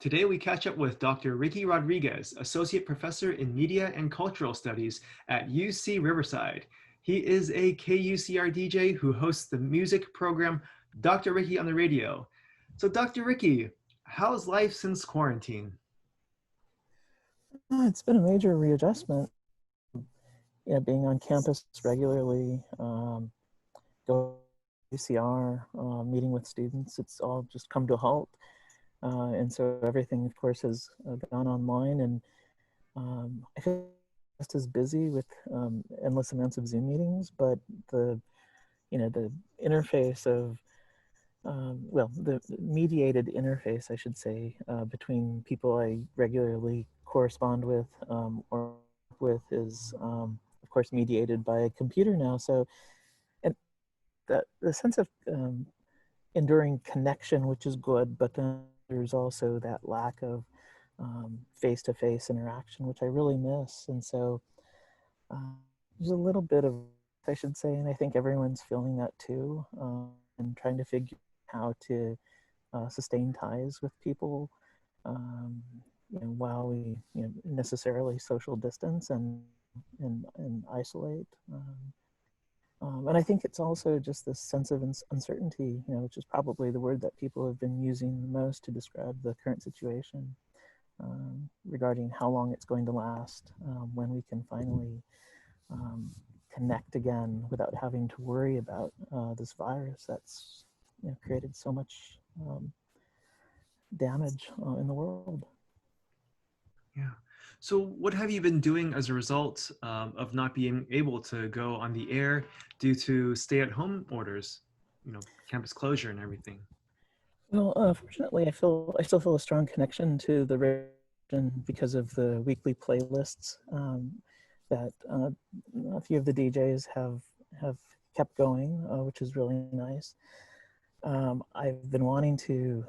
Today we catch up with Dr. Ricky Rodriguez, Associate Professor in Media and Cultural Studies at UC Riverside. He is a KUCR DJ who hosts the music program Dr. Ricky on the Radio. So Dr. Ricky, how's life since quarantine? It's been a major readjustment. Yeah, being on campus regularly, going to UCR, meeting with students, it's all just come to a halt. And so everything, of course, has gone online, and I feel just as busy with endless amounts of Zoom meetings, but the interface of the mediated interface, I should say, between people I regularly correspond with or with is, of course, mediated by a computer now. So, and the sense of enduring connection, which is good, but then there's also that lack of face-to-face interaction, which I really miss. And so there's a little bit of, I should say, and I think everyone's feeling that too, and trying to figure out how to sustain ties with people while we necessarily social distance and isolate. And I think it's also just this sense of uncertainty, which is probably the word that people have been using the most to describe the current situation, regarding how long it's going to last, when we can finally connect again without having to worry about this virus that's created so much damage in the world. Yeah. So what have you been doing as a result of not being able to go on the air due to stay-at-home orders, campus closure and everything? Well, fortunately, I still feel a strong connection to the region because of the weekly playlists that a few of the DJs have kept going, which is really nice. I've been wanting to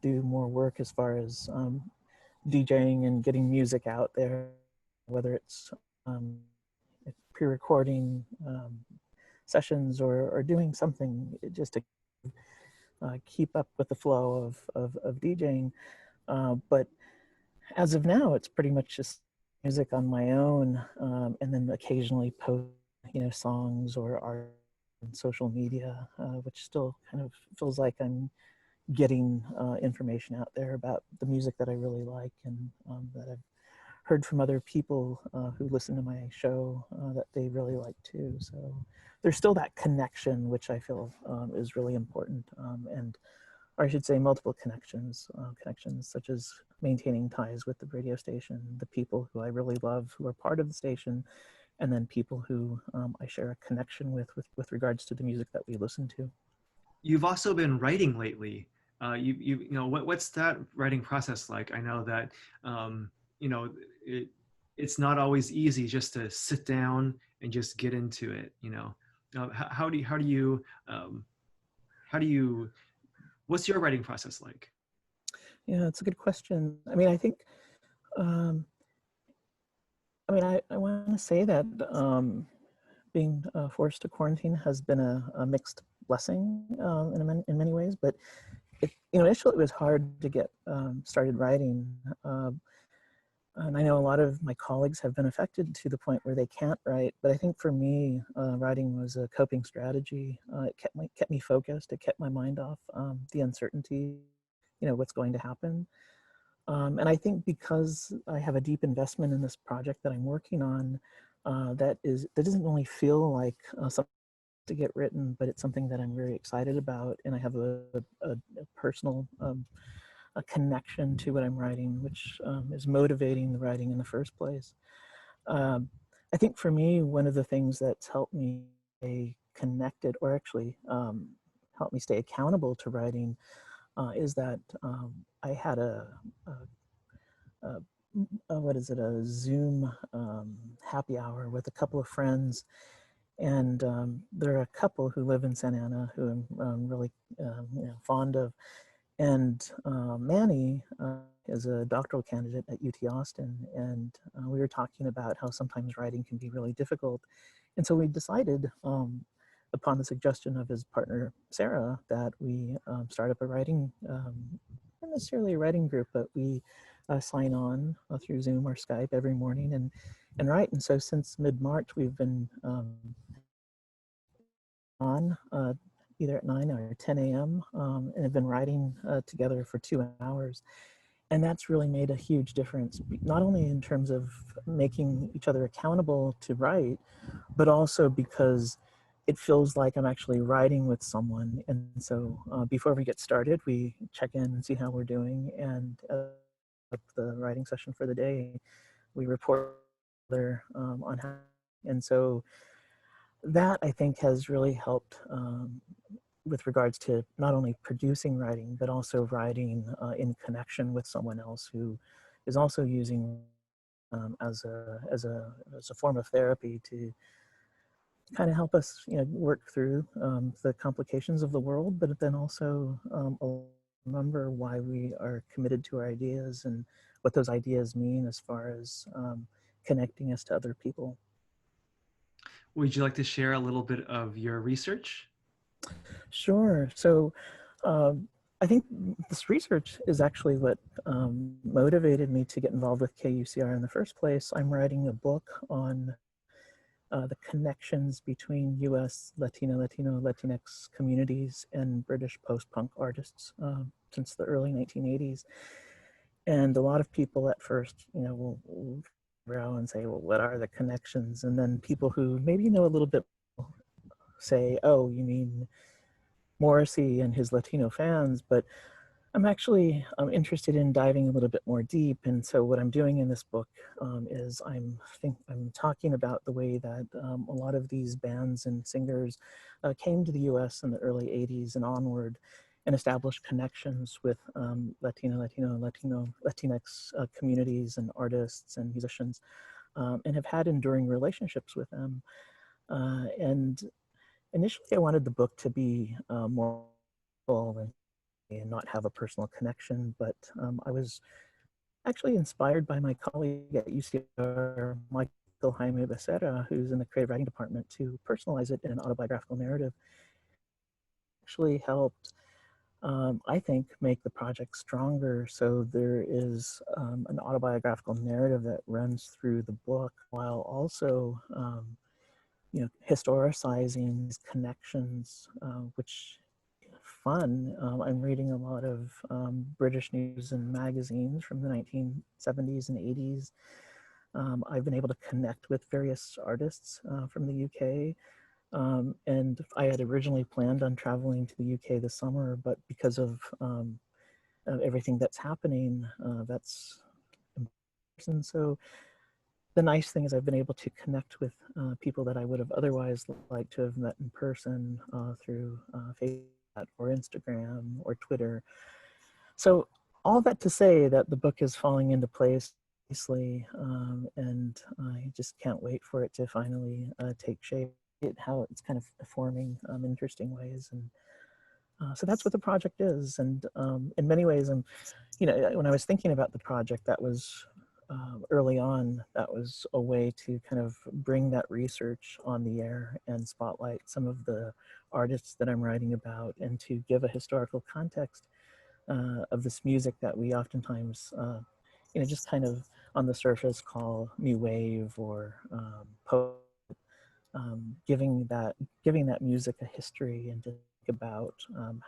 do more work as far as DJing and getting music out there, whether it's pre-recording sessions or doing something just to keep up with the flow of DJing. But as of now, it's pretty much just music on my own, and then occasionally post, songs or art on social media, which still kind of feels like I'm getting information out there about the music that I really like and that I've heard from other people who listen to my show that they really like too. So there's still that connection, which I feel is really important. Or I should say multiple connections such as maintaining ties with the radio station, the people who I really love who are part of the station, and then people who I share a connection with regards to the music that we listen to. You've also been writing lately. What's that writing process like? I know that it's not always easy just to sit down and just get into it. How do you what's your writing process like? Yeah, it's a good question. I mean, I think, I want to say that being forced to quarantine has been a mixed blessing in many ways, but initially it was hard to get started writing. And I know a lot of my colleagues have been affected to the point where they can't write, but I think for me, writing was a coping strategy. It kept me focused. It kept my mind off the uncertainty, what's going to happen. And I think because I have a deep investment in this project that I'm working on, that doesn't only feel like something to get written, but it's something that I'm very excited about, and I have a personal a connection to what I'm writing, which is motivating the writing in the first place. I think for me, one of the things that's helped me stay connected, or actually helped me stay accountable to writing, is that I had a Zoom happy hour with a couple of friends. And there are a couple who live in Santa Ana who I'm really fond of. And Manny is a doctoral candidate at UT Austin. And we were talking about how sometimes writing can be really difficult. And so we decided, upon the suggestion of his partner, Sarah, that we start up a writing necessarily a writing group, but we sign on through Zoom or Skype every morning and write. And so since mid-March, we've been on either at 9 or 10 a.m. And have been writing together for 2 hours. And that's really made a huge difference, not only in terms of making each other accountable to write, but also because it feels like I'm actually writing with someone. And so before we get started, we check in and see how we're doing. And the writing session for the day, we report on how. And so that I think has really helped with regards to not only producing writing, but also writing in connection with someone else who is also using as a form of therapy to kind of help us, work through the complications of the world, but then also remember why we are committed to our ideas and what those ideas mean as far as connecting us to other people. Would you like to share a little bit of your research? Sure. So I think this research is actually what motivated me to get involved with KUCR in the first place. I'm writing a book on the connections between US Latino, Latinx communities and British post-punk artists since the early 1980s. And a lot of people at first, will row and say, well, what are the connections? And then people who maybe know a little bit say, oh, you mean Morrissey and his Latino fans, but I'm actually interested in diving a little bit more deep. And so what I'm doing in this book is I'm talking about the way that a lot of these bands and singers came to the US in the early 80s and onward and established connections with Latinx communities and artists and musicians and have had enduring relationships with them. And initially I wanted the book to be more and not have a personal connection, but I was actually inspired by my colleague at UCR, Michael Jaime Becerra, who's in the creative writing department, to personalize it in an autobiographical narrative. Actually helped, I think, make the project stronger. So there is an autobiographical narrative that runs through the book while also historicizing these connections, which fun. I'm reading a lot of British news and magazines from the 1970s and 80s. I've been able to connect with various artists from the UK. And I had originally planned on traveling to the UK this summer, but because of everything that's happening, that's and so the nice thing is I've been able to connect with people that I would have otherwise liked to have met in person through Facebook or Instagram or Twitter. So all that to say that the book is falling into place nicely, and I just can't wait for it to finally take shape, how it's kind of forming in interesting ways. And so that's what the project is. And in many ways, when I was thinking about the project, that was early on, that was a way to kind of bring that research on the air and spotlight some of the artists that I'm writing about and to give a historical context of this music that we oftentimes, just kind of on the surface call new wave or post, giving that music a history and to think about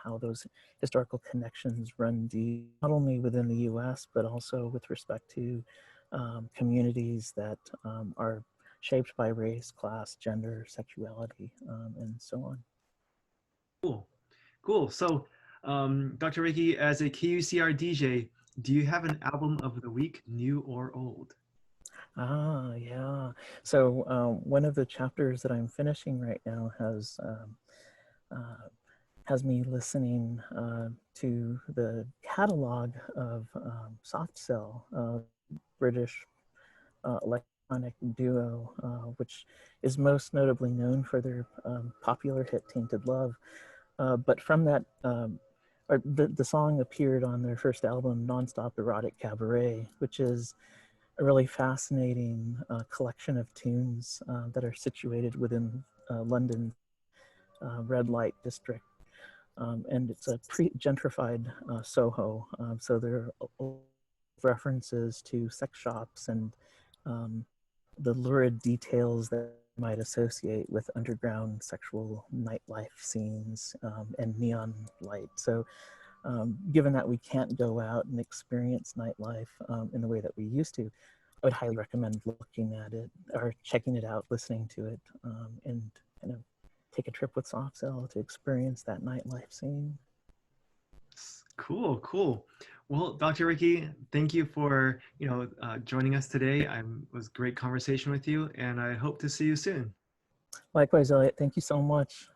how those historical connections run deep, not only within the US, but also with respect to communities that are shaped by race, class, gender, sexuality, and so on. Cool. So, Dr. Ricky, as a KUCR DJ, do you have an album of the week, new or old? Yeah. So one of the chapters that I'm finishing right now has me listening to the catalog of Soft Cell, British electronic duo, which is most notably known for their popular hit Tainted Love. But from that, the song appeared on their first album, Nonstop Erotic Cabaret, which is a really fascinating collection of tunes that are situated within London's red light district. And it's a pre-gentrified Soho. So there are references to sex shops and the lurid details that you might associate with underground sexual nightlife scenes and neon light. So given that we can't go out and experience nightlife in the way that we used to, I would highly recommend looking at it or checking it out, listening to it, and kind of take a trip with Soft Cell to experience that nightlife scene. Cool, cool. Well, Dr. Ricky, thank you for joining us today. It was a great conversation with you, and I hope to see you soon. Likewise, Elliot, thank you so much.